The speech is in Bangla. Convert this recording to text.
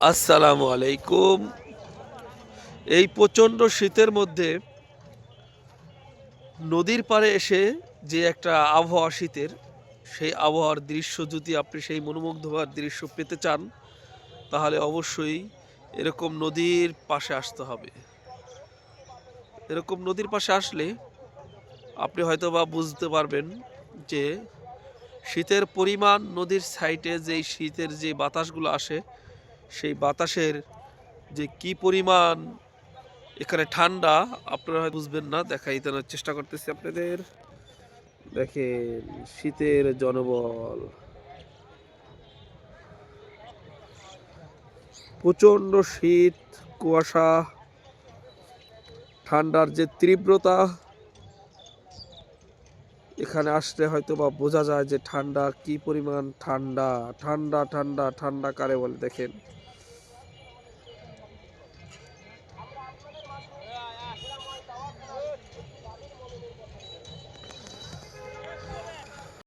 আসসালামু আলাইকুম। এই প্রচণ্ড শীতের মধ্যে নদীর পাড়ে এসে যে একটা আবহাওয়া শীতের, সেই আবহাওয়ার দৃশ্য যদি আপনি সেই মনোমুগ্ধকর দৃশ্য পেতে চান, তাহলে অবশ্যই এরকম নদীর পাশে আসতে হবে। এরকম নদীর পাশে আসলে আপনি হয়তোবা বুঝতে পারবেন যে শীতের পরিমাণ নদীর সাইডে যেই শীতের যে বাতাসগুলো আসে, সেই বাতাসের যে কি পরিমাণ এখানে ঠান্ডা আপনারা হয়তো বুঝবেন না। দেখাই দেওয়ার চেষ্টা করতেছি আপনাদের। দেখেন শীতের জনবল, প্রচণ্ড শীত, কুয়াশা, ঠান্ডার যে তীব্রতা, এখানে আসলে হয়তো বা বোঝা যায় যে ঠান্ডা কি পরিমাণ ঠান্ডা। ঠান্ডা ঠান্ডা ঠান্ডা কারে বলে দেখেন।